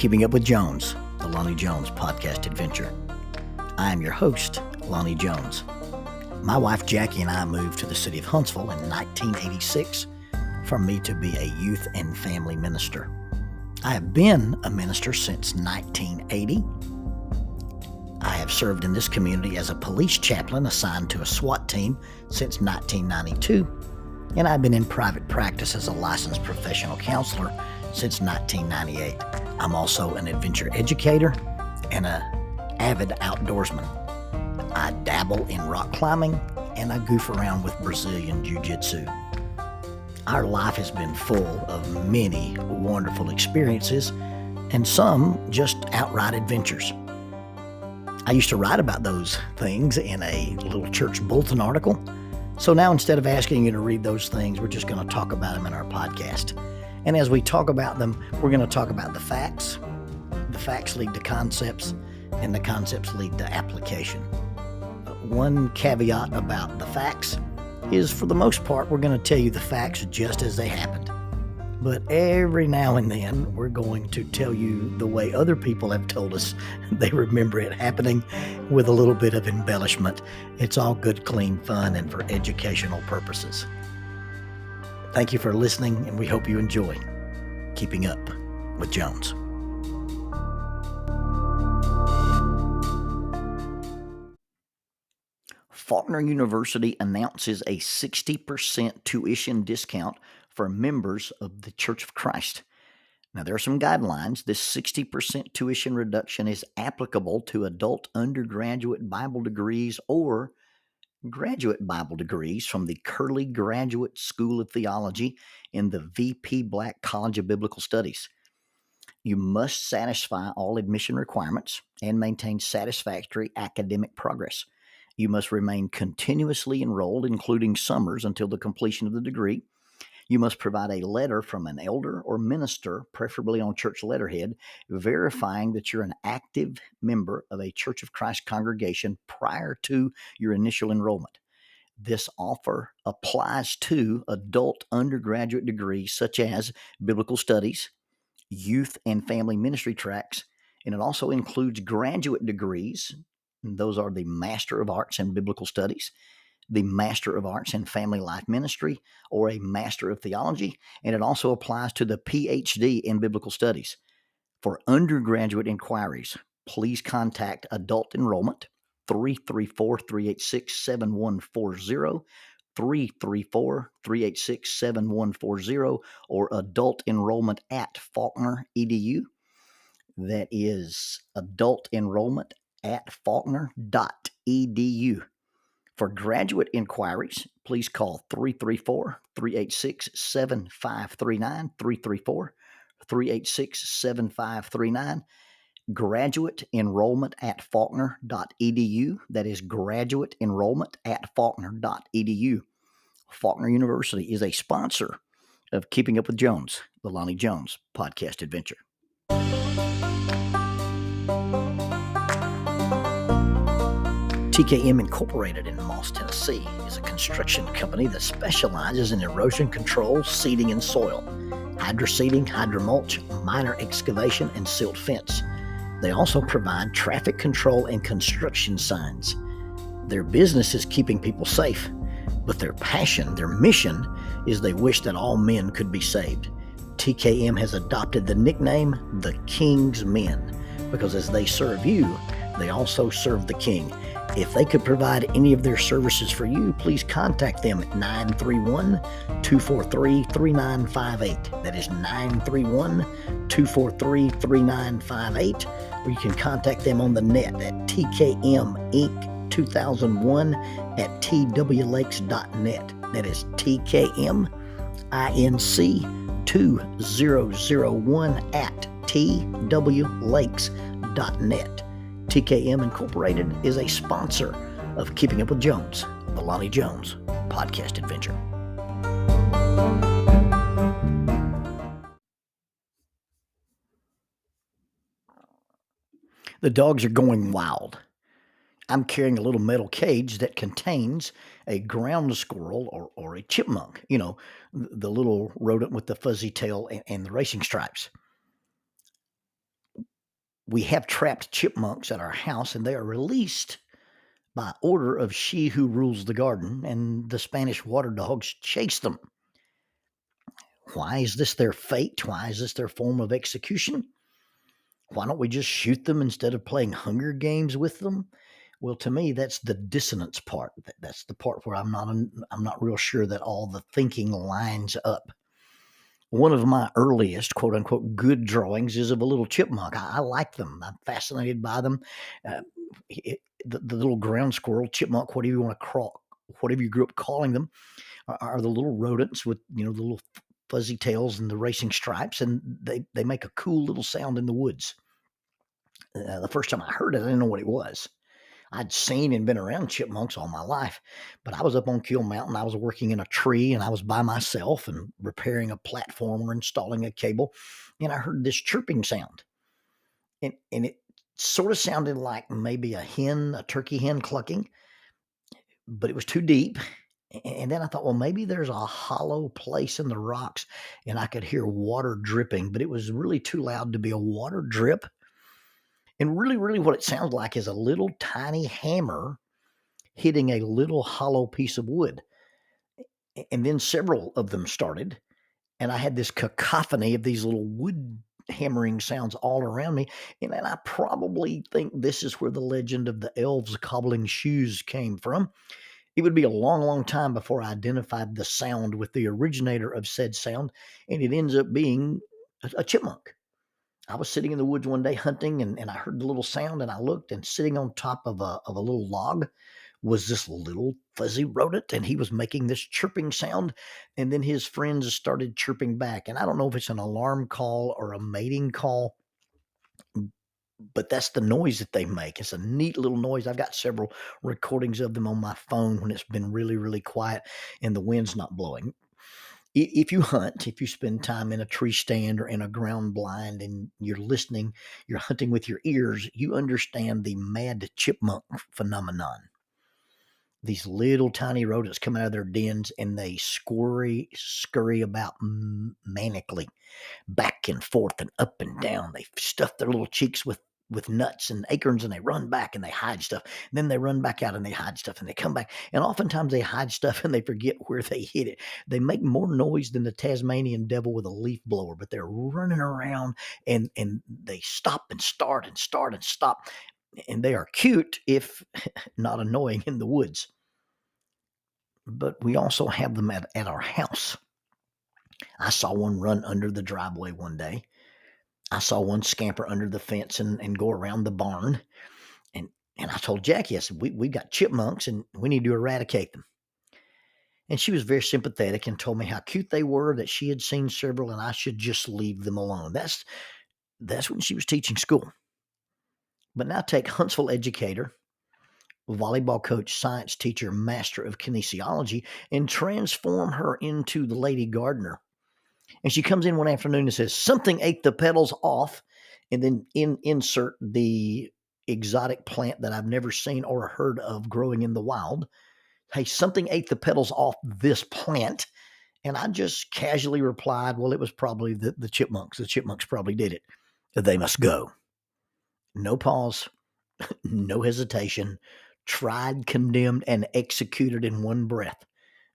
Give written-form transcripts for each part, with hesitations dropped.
Keeping Up with Jones, the Lonnie Jones podcast adventure. I am your host, Lonnie Jones. My wife Jackie and I moved to the city of Huntsville in 1986 for me to be a youth and family minister. I have been a minister since 1980. I have served in this community as a police chaplain assigned to a SWAT team since 1992, and I've been in private practice as a licensed professional counselor since 1998. I'm also an adventure educator and an avid outdoorsman. I dabble in rock climbing and I goof around with Brazilian Jiu-Jitsu. Our life has been full of many wonderful experiences and some just outright adventures. I used to write about those things in a little church bulletin article. So now instead of asking you to read those things, we're just going to talk about them in our podcast. And as we talk about them, we're going to talk about the facts. The facts lead to concepts, and the concepts lead to application. One caveat about the facts is, for the most part, we're going to tell you the facts just as they happened. But every now and then, we're going to tell you the way other people have told us they remember it happening with a little bit of embellishment. It's all good, clean fun and for educational purposes. Thank you for listening, and we hope you enjoy Keeping Up with Jones. Faulkner University announces a 60% tuition discount for members of the Church of Christ. Now, there are some guidelines. This 60% tuition reduction is applicable to adult undergraduate Bible degrees or graduate Bible degrees from the Curley Graduate School of Theology in the VP Black College of Biblical Studies. You must satisfy all admission requirements and maintain satisfactory academic progress. You must remain continuously enrolled, including summers, until the completion of the degree. You must provide a letter from an elder or minister, preferably on church letterhead, verifying that you're an active member of a Church of Christ congregation prior to your initial enrollment. This offer applies to adult undergraduate degrees such as biblical studies, youth and family ministry tracks, and it also includes graduate degrees. And those are the Master of Arts in Biblical Studies, the Master of Arts in Family Life Ministry, or a Master of Theology, and it also applies to the PhD in Biblical Studies. For undergraduate inquiries, please contact Adult Enrollment, 334-386-7140, 334-386-7140, or Adult Enrollment at Faulkner edu. That is Adult Enrollment at faulkner.edu. For graduate inquiries, please call 334-386-7539, 334-386-7539. Graduate enrollment at faulkner.edu. That is graduate enrollment at faulkner.edu. Faulkner University is a sponsor of Keeping Up with Jones, the Lonnie Jones podcast adventure. TKM Incorporated in Moss, Tennessee is a construction company that specializes in erosion control, seeding, and soil, hydroseeding, hydromulch, minor excavation, and silt fence. They also provide traffic control and construction signs. Their business is keeping people safe, but their passion, their mission, is they wish that all men could be saved. TKM has adopted the nickname the King's Men because as they serve you, they also serve the King. If they could provide any of their services for you, please contact them at 931-243-3958. That is 931-243-3958. Or you can contact them on the net at tkminc2001 at twlakes.net. That is tkminc2001 at twlakes.net. TKM Incorporated is a sponsor of Keeping Up with Jones, the Lonnie Jones podcast adventure. The dogs are going wild. I'm carrying a little metal cage that contains a ground squirrel or a chipmunk, the little rodent with the fuzzy tail and the racing stripes. We have trapped chipmunks at our house, and they are released by order of she who rules the garden, and the Spanish water dogs chase them. Why is this their fate? Why is this their form of execution? Why don't we just shoot them instead of playing Hunger Games with them? Well, to me, that's the dissonance part. That's the part where I'm not real sure that all the thinking lines up. One of my earliest, quote unquote, good drawings is of a little chipmunk. I like them. I'm fascinated by them. The little ground squirrel, chipmunk, whatever you want to call, whatever you grew up calling them, are the little rodents with the little fuzzy tails and the racing stripes, and they make a cool little sound in the woods. The first time I heard it, I didn't know what it was. I'd seen and been around chipmunks all my life, but I was up on Kill Mountain. I was working in a tree, and I was by myself and repairing a platform or installing a cable, and I heard this chirping sound, and it sort of sounded like maybe a turkey hen clucking, but it was too deep. And then I thought, well, maybe there's a hollow place in the rocks, and I could hear water dripping, but it was really too loud to be a water drip. And really, really what it sounds like is a little tiny hammer hitting a little hollow piece of wood. And then several of them started, and I had this cacophony of these little wood hammering sounds all around me. And I probably think this is where the legend of the elves cobbling shoes came from. It would be a long, long time before I identified the sound with the originator of said sound, and it ends up being a chipmunk. I was sitting in the woods one day hunting, and I heard the little sound, and I looked, and sitting on top of a little log was this little fuzzy rodent, and he was making this chirping sound, and then his friends started chirping back. And I don't know if it's an alarm call or a mating call, but that's the noise that they make. It's a neat little noise. I've got several recordings of them on my phone when it's been really, really quiet and the wind's not blowing. If you hunt, if you spend time in a tree stand or in a ground blind and you're listening, you're hunting with your ears, you understand the mad chipmunk phenomenon. These little tiny rodents come out of their dens and they scurry about manically, back and forth and up and down. They stuff their little cheeks with nuts and acorns, and they run back and they hide stuff. And then they run back out and they hide stuff, and they come back. And oftentimes they hide stuff and they forget where they hid it. They make more noise than the Tasmanian devil with a leaf blower, but they're running around, and they stop and start and start and stop. And they are cute, if not annoying, in the woods. But we also have them at our house. I saw one run under the driveway one day. I saw one scamper under the fence and go around the barn. And I told Jackie, I said, we got chipmunks and we need to eradicate them. And she was very sympathetic and told me how cute they were, that she had seen several, and I should just leave them alone. That's when she was teaching school. But now take Huntsville educator, volleyball coach, science teacher, master of kinesiology, and transform her into the lady gardener. And she comes in one afternoon and says, something ate the petals off, and then insert the exotic plant that I've never seen or heard of growing in the wild. Hey, something ate the petals off this plant. And I just casually replied, well, it was probably the chipmunks. The chipmunks probably did it. They must go. No pause, no hesitation, tried, condemned, and executed in one breath.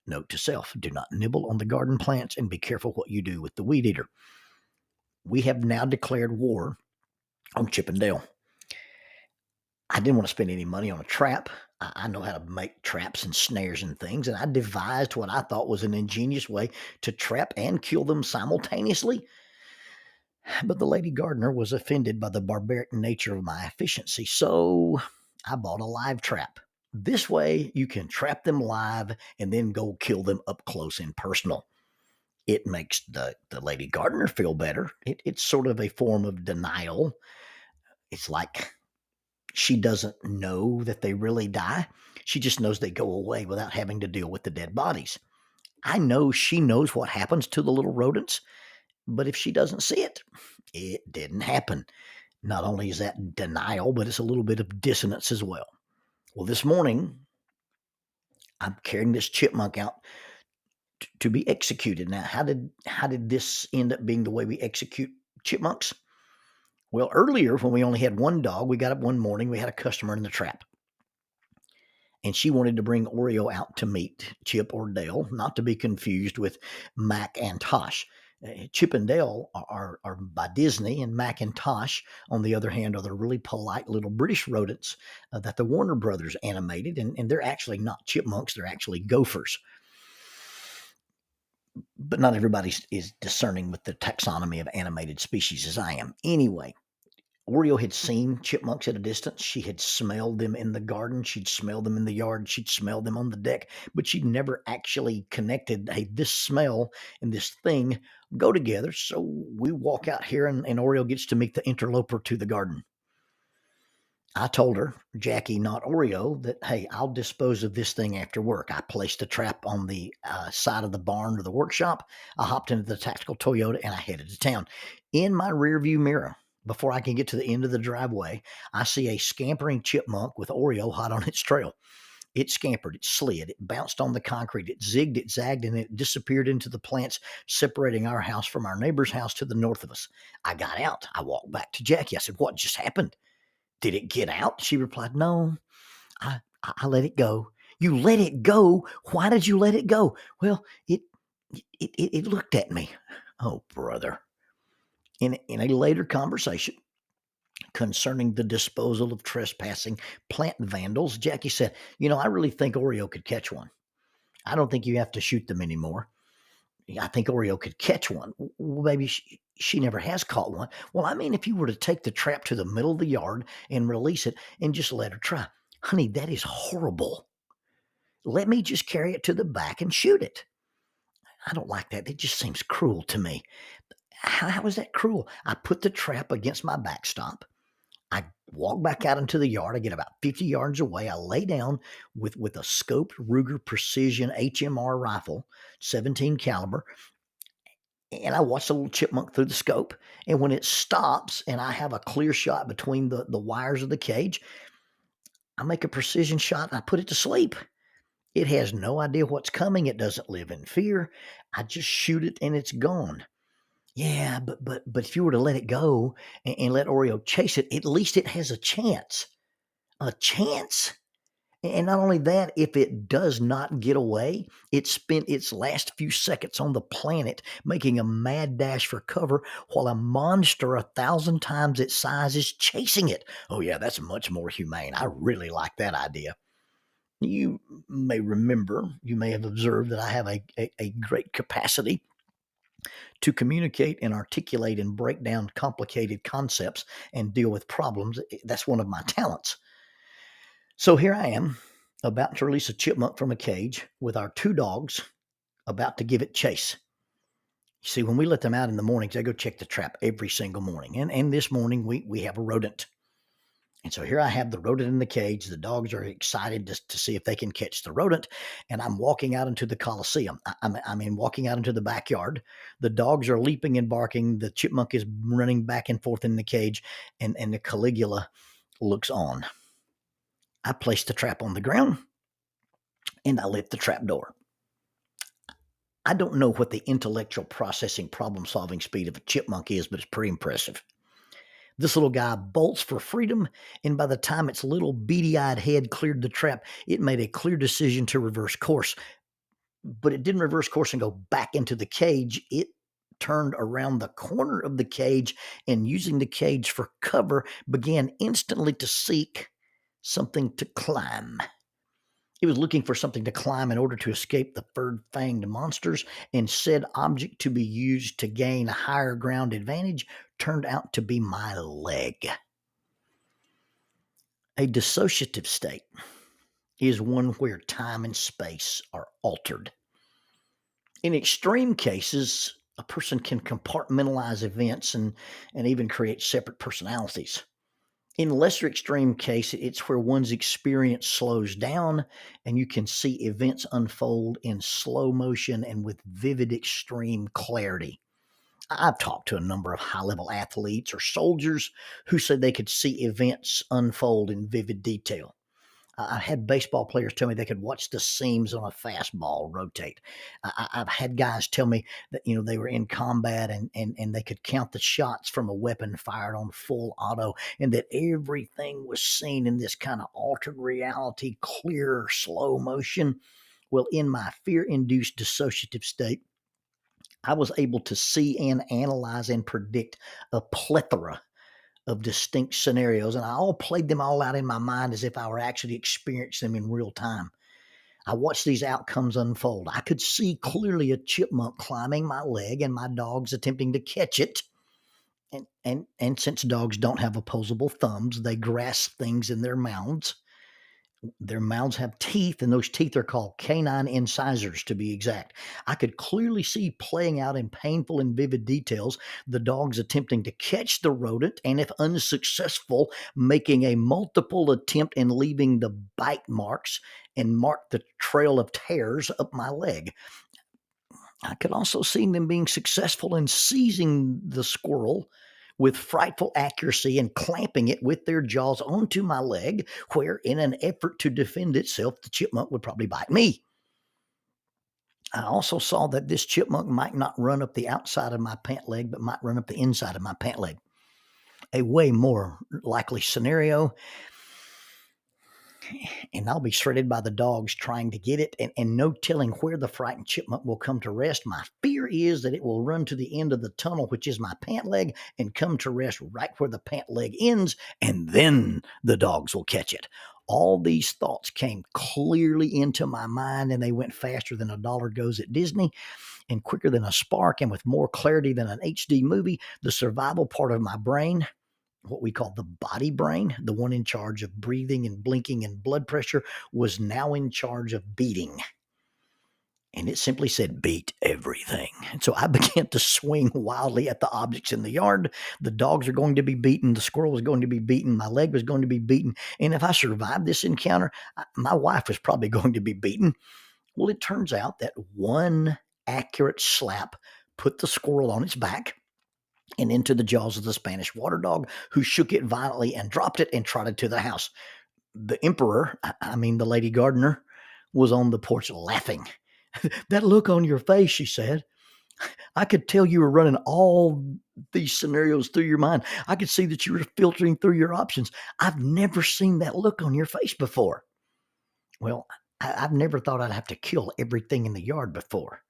Note to self, do not nibble on the garden plants, and be careful what you do with the weed eater. We have now declared war on Chip and Dale. I didn't want to spend any money on a trap. I know how to make traps and snares and things, and I devised what I thought was an ingenious way to trap and kill them simultaneously. But the lady gardener was offended by the barbaric nature of my efficiency, so I bought a live trap. This way, you can trap them live and then go kill them up close and personal. It makes the lady gardener feel better. It's sort of a form of denial. It's like she doesn't know that they really die. She just knows they go away without having to deal with the dead bodies. I know she knows what happens to the little rodents, but if she doesn't see it, it didn't happen. Not only is that denial, but it's a little bit of dissonance as well. Well, this morning, I'm carrying this chipmunk out to be executed. Now, how did this end up being the way we execute chipmunks? Well, earlier when we only had one dog, we got up one morning, we had a customer in the trap. And she wanted to bring Oreo out to meet Chip or Dale, not to be confused with Mac and Tosh. Chip and Dale are by Disney, and Mac and Tosh, on the other hand, are the really polite little British rodents that the Warner Brothers animated, and they're actually not chipmunks, they're actually gophers. But not everybody is discerning with the taxonomy of animated species as I am. Anyway, Oreo had seen chipmunks at a distance. She had smelled them in the garden. She'd smelled them in the yard. She'd smelled them on the deck, but she'd never actually connected, hey, this smell and this thing go together. So we walk out here and Oreo gets to meet the interloper to the garden. I told her, Jackie, not Oreo, that, hey, I'll dispose of this thing after work. I placed a trap on the side of the barn or the workshop. I hopped into the tactical Toyota and I headed to town. In my rearview mirror, before I can get to the end of the driveway, I see a scampering chipmunk with Oreo hot on its trail. It scampered, it slid, it bounced on the concrete, it zigged, it zagged, and it disappeared into the plants, separating our house from our neighbor's house to the north of us. I got out. I walked back to Jackie. I said, what just happened? Did it get out? She replied, no, I let it go. You let it go? Why did you let it go? Well, it looked at me. Oh, brother. In a later conversation concerning the disposal of trespassing plant vandals, Jackie said, I really think Oreo could catch one. I don't think you have to shoot them anymore. I think Oreo could catch one. Well, maybe she never has caught one. Well, I mean, if you were to take the trap to the middle of the yard and release it and just let her try. Honey, that is horrible. Let me just carry it to the back and shoot it. I don't like that. It just seems cruel to me. How is that cruel? I put the trap against my backstop. I walk back out into the yard. I get about 50 yards away. I lay down with a scoped Ruger Precision HMR rifle, 17 caliber, and I watch the little chipmunk through the scope. And when it stops and I have a clear shot between the wires of the cage, I make a precision shot and I put it to sleep. It has no idea what's coming. It doesn't live in fear. I just shoot it and it's gone. Yeah, but if you were to let it go and let Oreo chase it, at least it has a chance. A chance. And not only that, if it does not get away, it spent its last few seconds on the planet making a mad dash for cover while a monster 1,000 times its size is chasing it. Oh yeah, that's much more humane. I really like that idea. You may remember, you may have observed that I have a great capacity to communicate and articulate and break down complicated concepts and deal with problems. That's one of my talents. So here I am, about to release a chipmunk from a cage with our two dogs, about to give it chase. You see, when we let them out in the mornings, they go check the trap every single morning. And this morning, we have a rodent. And so here I have the rodent in the cage. The dogs are excited to see if they can catch the rodent. And I'm walking out into the Coliseum. Walking out into the backyard. The dogs are leaping and barking. The chipmunk is running back and forth in the cage. And the Caligula looks on. I place the trap on the ground. And I lift the trap door. I don't know what the intellectual processing problem-solving speed of a chipmunk is, but it's pretty impressive. This little guy bolts for freedom, and by the time its little beady-eyed head cleared the trap, it made a clear decision to reverse course. But it didn't reverse course and go back into the cage. It turned around the corner of the cage and, using the cage for cover, began instantly to seek something to climb. It was looking for something to climb in order to escape the fur-fanged monsters, and said object to be used to gain a higher ground advantage turned out to be my leg. A dissociative state is one where time and space are altered. In extreme cases, a person can compartmentalize events and even create separate personalities. In lesser extreme case, it's where one's experience slows down and you can see events unfold in slow motion and with vivid extreme clarity. I've talked to a number of high-level athletes or soldiers who said they could see events unfold in vivid detail. I've had baseball players tell me they could watch the seams on a fastball rotate. I've had guys tell me that, they were in combat and they could count the shots from a weapon fired on full auto, and that everything was seen in this kind of altered reality, clear, slow motion. Well, in my fear-induced dissociative state, I was able to see and analyze and predict a plethora of distinct scenarios, and I all played them all out in my mind as if I were actually experiencing them in real time. I watched these outcomes unfold. I could see clearly a chipmunk climbing my leg and my dogs attempting to catch it. And since dogs don't have opposable thumbs, they grasp things in their mouths. Their mouths have teeth, and those teeth are called canine incisors, to be exact. I could clearly see playing out in painful and vivid details the dogs attempting to catch the rodent, and if unsuccessful, making a multiple attempt and leaving the bite marks and mark the trail of tears up my leg. I could also see them being successful in seizing the squirrel with frightful accuracy and clamping it with their jaws onto my leg, where, in an effort to defend itself, the chipmunk would probably bite me. I also saw that this chipmunk might not run up the outside of my pant leg, but might run up the inside of my pant leg. A way more likely scenario, and I'll be shredded by the dogs trying to get it, and no telling where the frightened chipmunk will come to rest. My fear is that it will run to the end of the tunnel, which is my pant leg, and come to rest right where the pant leg ends, and then the dogs will catch it. All these thoughts came clearly into my mind, and they went faster than a dollar goes at Disney, and quicker than a spark, and with more clarity than an HD movie. The survival part of my brain, what we call the body brain, the one in charge of breathing and blinking and blood pressure, was now in charge of beating. And it simply said, beat everything. And so I began to swing wildly at the objects in the yard. The dogs are going to be beaten. The squirrel was going to be beaten. My leg was going to be beaten. And if I survived this encounter, my wife was probably going to be beaten. Well, it turns out that one accurate slap put the squirrel on its back and into the jaws of the Spanish water dog, who shook it violently and dropped it and trotted to the house. The emperor, the lady gardener, was on the porch laughing. That look on your face, she said. I could tell you were running all these scenarios through your mind. I could see that you were filtering through your options. I've never seen that look on your face before. Well, I've never thought I'd have to kill everything in the yard before.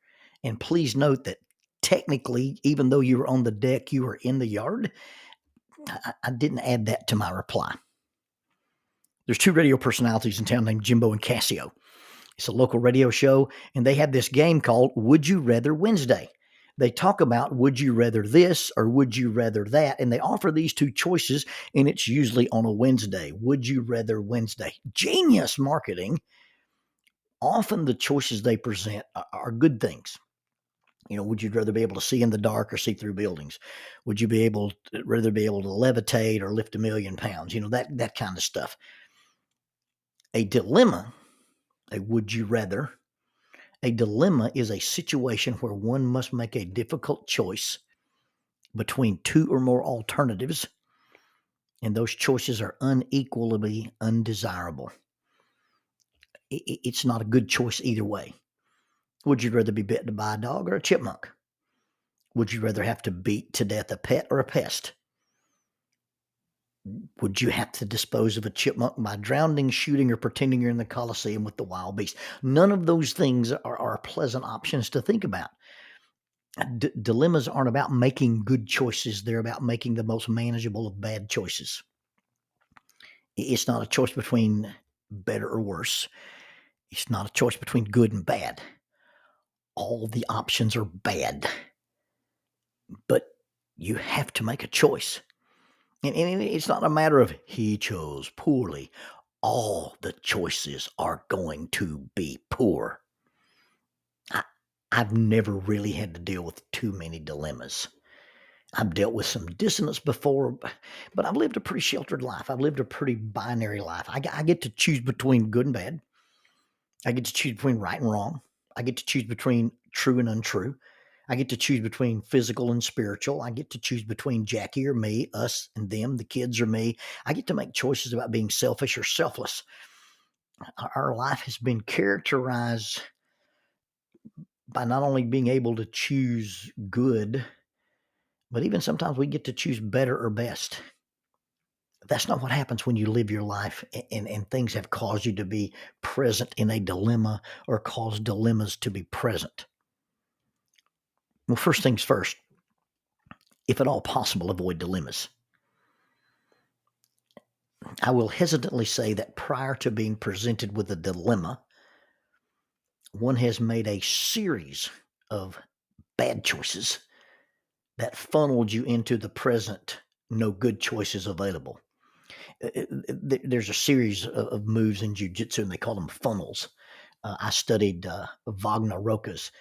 And please note that technically, even though you were on the deck, you were in the yard. I didn't add that to my reply. There's two radio personalities in town named Jimbo and Cassio. It's a local radio show, and they have this game called Would You Rather Wednesday. They talk about would you rather this or would you rather that, and they offer these two choices, and it's usually on a Wednesday. Would you rather Wednesday? Genius marketing. Often the choices they present are good things. Would you rather be able to see in the dark or see through buildings? Would you rather be able to levitate or lift 1,000,000 pounds? That kind of stuff. A dilemma, a would you rather, a dilemma is a situation where one must make a difficult choice between two or more alternatives, and those choices are unequally undesirable. It's not a good choice either way. Would you rather be bitten by a dog or a chipmunk? Would you rather have to beat to death a pet or a pest? Would you have to dispose of a chipmunk by drowning, shooting, or pretending you're in the Colosseum with the wild beast? None of those things are pleasant options to think about. Dilemmas aren't about making good choices. They're about making the most manageable of bad choices. It's not a choice between better or worse. It's not a choice between good and bad. All the options are bad. But you have to make a choice. And it's not a matter of he chose poorly. All the choices are going to be poor. I've never really had to deal with too many dilemmas. I've dealt with some dissonance before, but I've lived a pretty sheltered life. I've lived a pretty binary life. I get to choose between good and bad. I get to choose between right and wrong. I get to choose between true and untrue. I get to choose between physical and spiritual. I get to choose between Jackie or me, us and them, the kids or me. I get to make choices about being selfish or selfless. Our life has been characterized by not only being able to choose good, but even sometimes we get to choose better or best. That's not what happens when you live your life and things have caused you to be present in a dilemma or caused dilemmas to be present. Well, first things first, if at all possible, avoid dilemmas. I will hesitantly say that prior to being presented with a dilemma, one has made a series of bad choices that funneled you into the present, no good choices available. There's a series of moves in jiu-jitsu, and they call them funnels. I studied Wagner Roka's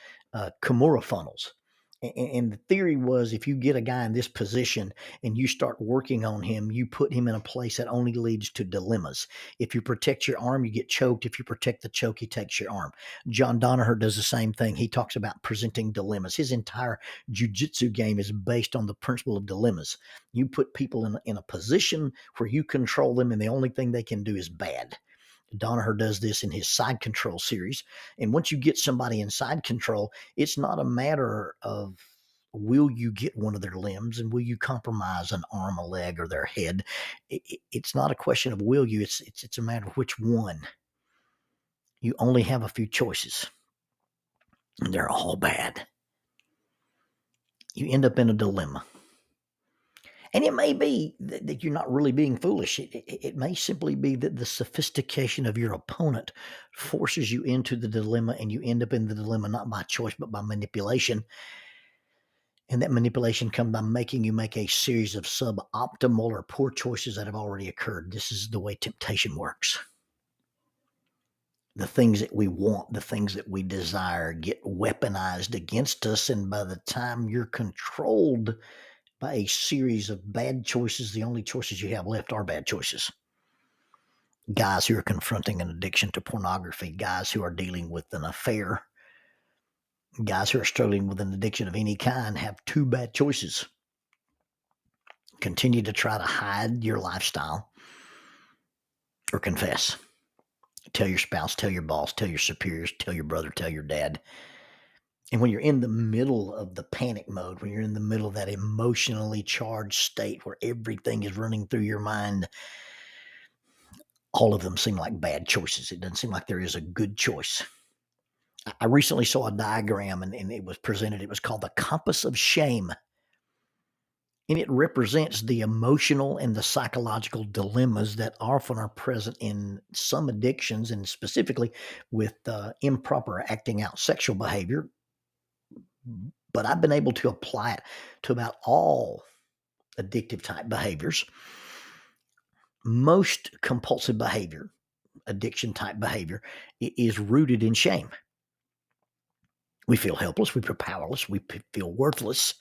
Kimura funnels. And the theory was if you get a guy in this position and you start working on him, you put him in a place that only leads to dilemmas. If you protect your arm, you get choked. If you protect the choke, he takes your arm. John Danaher does the same thing. He talks about presenting dilemmas. His entire jiu-jitsu game is based on the principle of dilemmas. You put people in a position where you control them, and the only thing they can do is bad. Danaher does this in his side control series. And once you get somebody in side control, it's not a matter of will you get one of their limbs and will you compromise an arm, a leg, or their head. It's not a question of will you. It's a matter of which one. You only have a few choices, and they're all bad. You end up in a dilemma. And it may be that you're not really being foolish. It may simply be that the sophistication of your opponent forces you into the dilemma, and you end up in the dilemma not by choice but by manipulation. And that manipulation comes by making you make a series of suboptimal or poor choices that have already occurred. This is the way temptation works. The things that we want, the things that we desire get weaponized against us, and by the time you're controlled by a series of bad choices, the only choices you have left are bad choices. Guys who are confronting an addiction to pornography, guys who are dealing with an affair, guys who are struggling with an addiction of any kind have two bad choices. Continue to try to hide your lifestyle or confess. Tell your spouse, tell your boss, tell your superiors, tell your brother, tell your dad. And when you're in the middle of the panic mode, when you're in the middle of that emotionally charged state where everything is running through your mind, all of them seem like bad choices. It doesn't seem like there is a good choice. I recently saw a diagram and it was presented. It was called the compass of shame. And it represents the emotional and the psychological dilemmas that often are present in some addictions, and specifically with improper acting out sexual behavior. But I've been able to apply it to about all addictive type behaviors. Most compulsive behavior, addiction type behavior, is rooted in shame. We feel helpless, we feel powerless, we feel worthless.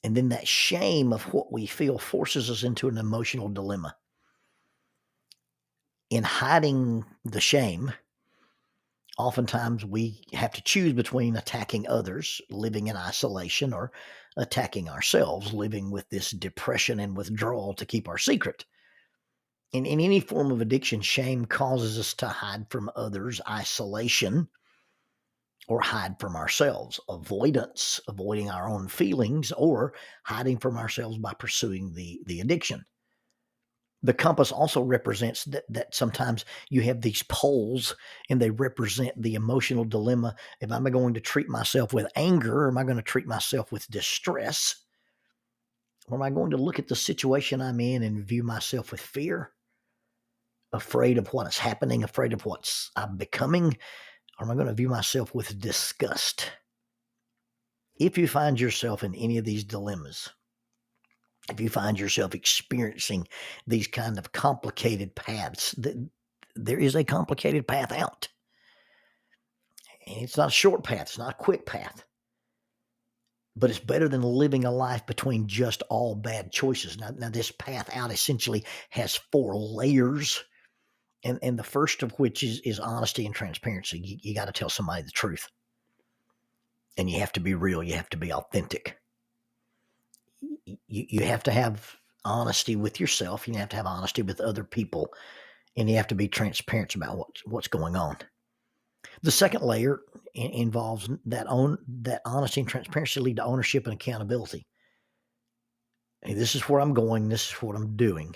And then that shame of what we feel forces us into an emotional dilemma. In hiding the shame, oftentimes we have to choose between attacking others, living in isolation, or attacking ourselves, living with this depression and withdrawal to keep our secret. In any form of addiction, shame causes us to hide from others, isolation, or hide from ourselves, avoidance, avoiding our own feelings, or hiding from ourselves by pursuing the addiction. The compass also represents that sometimes you have these poles and they represent the emotional dilemma. Am I going to treat myself with anger, or am I going to treat myself with distress? Or am I going to look at the situation I'm in and view myself with fear, afraid of what is happening, afraid of what I'm becoming? Or am I going to view myself with disgust? If you find yourself in any of these dilemmas, if you find yourself experiencing these kind of complicated paths, there is a complicated path out. And it's not a short path. It's not a quick path. But it's better than living a life between just all bad choices. Now this path out essentially has 4 layers. And the first of which is honesty and transparency. You got to tell somebody the truth. And you have to be real. You have to be authentic. You have to have honesty with yourself. You have to have honesty with other people. and you have to be transparent about what's going on. The second layer involves that honesty and transparency lead to ownership and accountability. Hey, this is where I'm going. This is what I'm doing.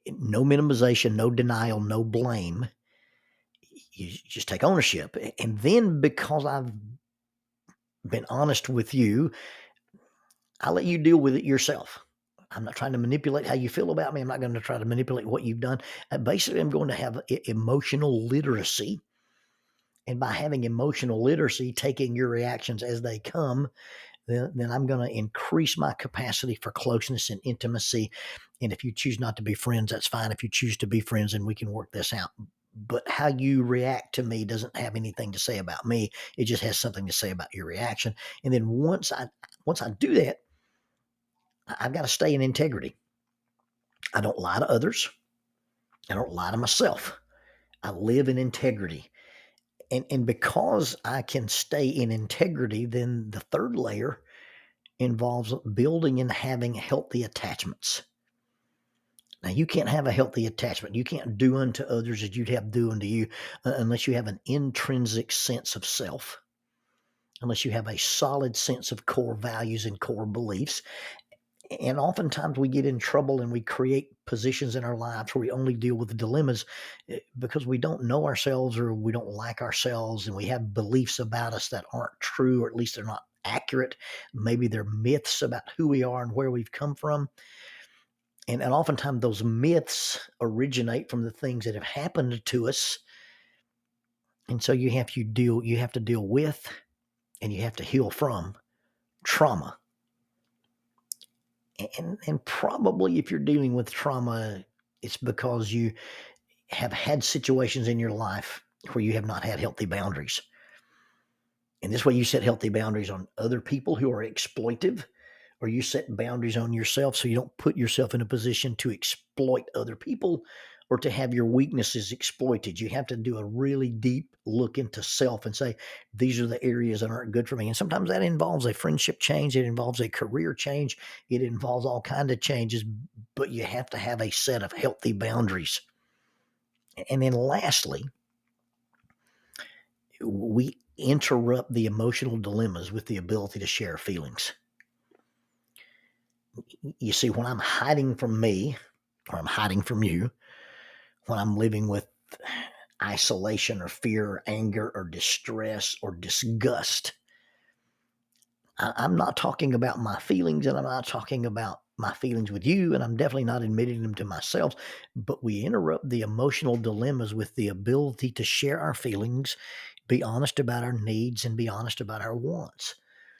No minimization, no denial, no blame. You just take ownership. And then because I've been honest with you, I let you deal with it yourself. I'm not trying to manipulate how you feel about me. I'm not going to try to manipulate what you've done. Basically, I'm going to have emotional literacy. And by having emotional literacy, taking your reactions as they come, then I'm going to increase my capacity for closeness and intimacy. And if you choose not to be friends, that's fine. If you choose to be friends, then we can work this out. But how you react to me doesn't have anything to say about me. It just has something to say about your reaction. And then once I do that, I've got to stay in integrity. I don't lie to others. I don't lie to myself. I live in integrity. And because I can stay in integrity, then the third layer involves building and having healthy attachments. Now, you can't have a healthy attachment. You can't do unto others as you'd have do unto you unless you have an intrinsic sense of self, unless you have a solid sense of core values and core beliefs. And oftentimes we get in trouble and we create positions in our lives where we only deal with the dilemmas because we don't know ourselves or we don't like ourselves, and we have beliefs about us that aren't true, or at least they're not accurate. Maybe they're myths about who we are and where we've come from. And oftentimes those myths originate from the things that have happened to us. And so you have to deal with and you have to heal from trauma. And probably if you're dealing with trauma, it's because you have had situations in your life where you have not had healthy boundaries. And this way you set healthy boundaries on other people who are exploitive, or you set boundaries on yourself so you don't put yourself in a position to exploit other people or to have your weaknesses exploited. You have to do a really deep look into self and say, these are the areas that aren't good for me. And sometimes that involves a friendship change. It involves a career change. It involves all kinds of changes, but you have to have a set of healthy boundaries. And then lastly, we interrupt the emotional dilemmas with the ability to share feelings. You see, when I'm hiding from me, or I'm hiding from you, when I'm living with isolation or fear or anger or distress or disgust, I'm not talking about my feelings, and I'm not talking about my feelings with you, and I'm definitely not admitting them to myself, but we interrupt the emotional dilemmas with the ability to share our feelings, be honest about our needs, and be honest about our wants.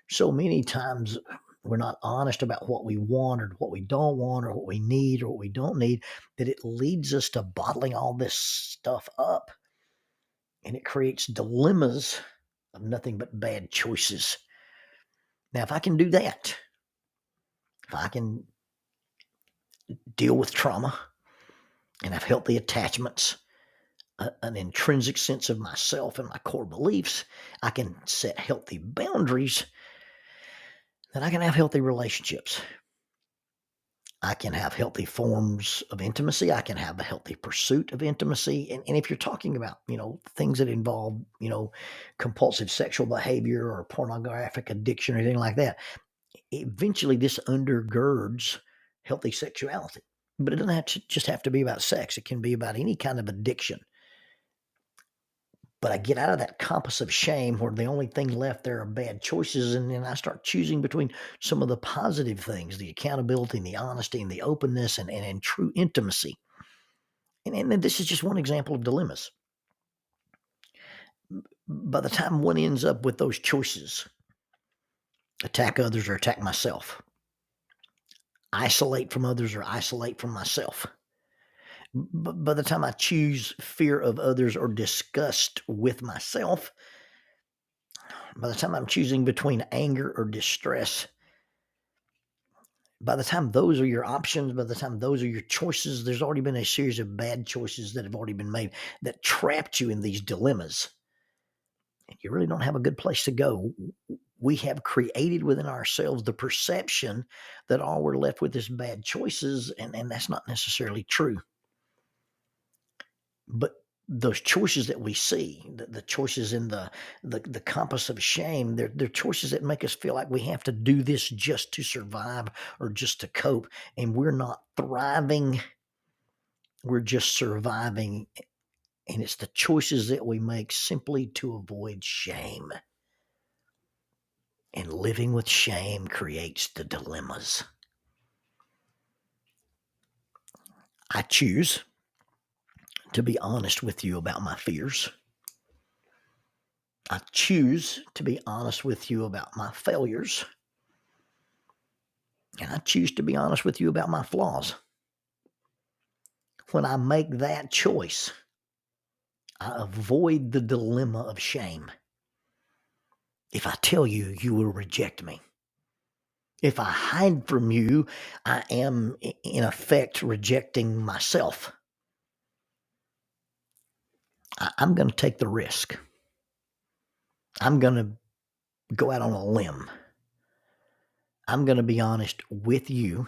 So many times we're not honest about what we want or what we don't want or what we need or what we don't need, that it leads us to bottling all this stuff up, and it creates dilemmas of nothing but bad choices. Now, if I can do that, if I can deal with trauma and have healthy attachments, an intrinsic sense of myself and my core beliefs, I can set healthy boundaries, then I can have healthy relationships. I can have healthy forms of intimacy. I can have a healthy pursuit of intimacy. And if you're talking about, things that involve, compulsive sexual behavior or pornographic addiction or anything like that, eventually this undergirds healthy sexuality. But it doesn't just have to be about sex. It can be about any kind of addiction. But I get out of that compass of shame where the only thing left there are bad choices, and then I start choosing between some of the positive things, the accountability and the honesty and the openness and true intimacy. And this is just one example of dilemmas. By the time one ends up with those choices, attack others or attack myself, isolate from others or isolate from myself, but by the time I choose fear of others or disgust with myself, by the time I'm choosing between anger or distress, by the time those are your options, by the time those are your choices, there's already been a series of bad choices that have already been made that trapped you in these dilemmas. And you really don't have a good place to go. We have created within ourselves the perception that all we're left with is bad choices, and that's not necessarily true. But those choices that we see, the choices in the compass of shame, they're choices that make us feel like we have to do this just to survive or just to cope. And we're not thriving. We're just surviving. And it's the choices that we make simply to avoid shame. And living with shame creates the dilemmas. I choose to be honest with you about my fears. I choose to be honest with you about my failures. And I choose to be honest with you about my flaws. When I make that choice, I avoid the dilemma of shame. If I tell you, you will reject me. If I hide from you, I am, in effect, rejecting myself. I'm going to take the risk. I'm going to go out on a limb. I'm going to be honest with you,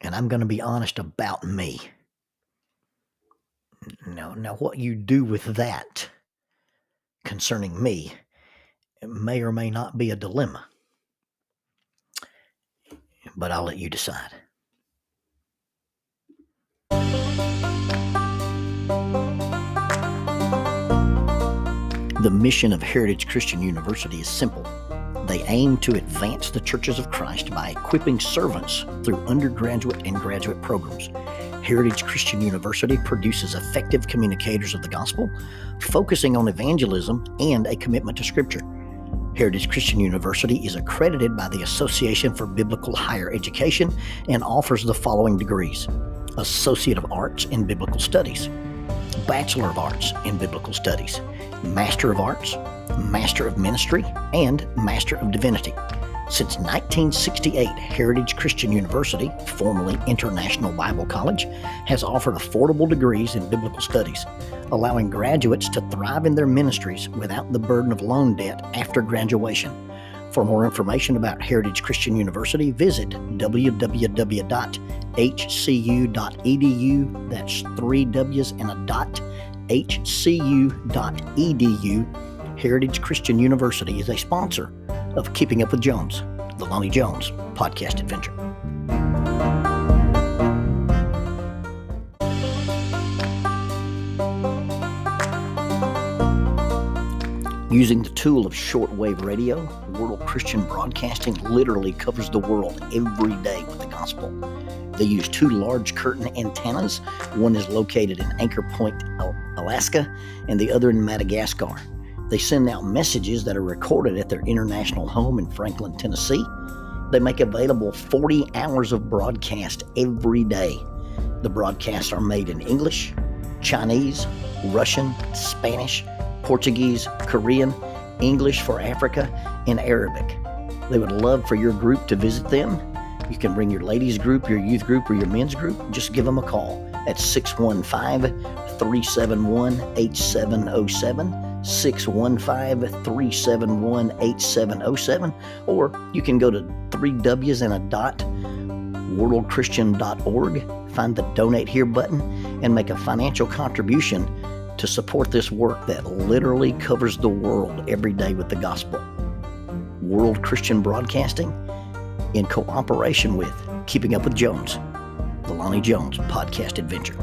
and I'm going to be honest about me. Now, what you do with that concerning me may or may not be a dilemma, but I'll let you decide. The mission of Heritage Christian University is simple. They aim to advance the churches of Christ by equipping servants through undergraduate and graduate programs. Heritage Christian University produces effective communicators of the gospel, focusing on evangelism and a commitment to Scripture. Heritage Christian University is accredited by the Association for Biblical Higher Education and offers the following degrees: Associate of Arts in Biblical Studies, Bachelor of Arts in Biblical Studies, Master of Arts, Master of Ministry, and Master of Divinity. Since 1968, Heritage Christian University, formerly International Bible College, has offered affordable degrees in biblical studies, allowing graduates to thrive in their ministries without the burden of loan debt after graduation. For more information about Heritage Christian University, visit www.hcu.edu. That's 3 W's and a dot. hcu.edu. Heritage Christian University is a sponsor of Keeping Up with Jones, the Lonnie Jones podcast adventure. Using the tool of shortwave radio, World Christian Broadcasting literally covers the world every day with the gospel. They use 2 large curtain antennas. One is located in Anchor Point, Alaska, and the other in Madagascar. They send out messages that are recorded at their international home in Franklin, Tennessee. They make available 40 hours of broadcast every day. The broadcasts are made in English, Chinese, Russian, Spanish, Portuguese, Korean, English for Africa, and Arabic. They would love for your group to visit them. You can bring your ladies group, your youth group, or your men's group. Just give them a call at 615-371-8707. 615-371-8707, or you can go to 3 W's and a dot, worldchristian.org, find the Donate Here button, and make a financial contribution to support this work that literally covers the world every day with the gospel. World Christian Broadcasting, in cooperation with Keeping Up with Jones, the Lonnie Jones podcast adventure.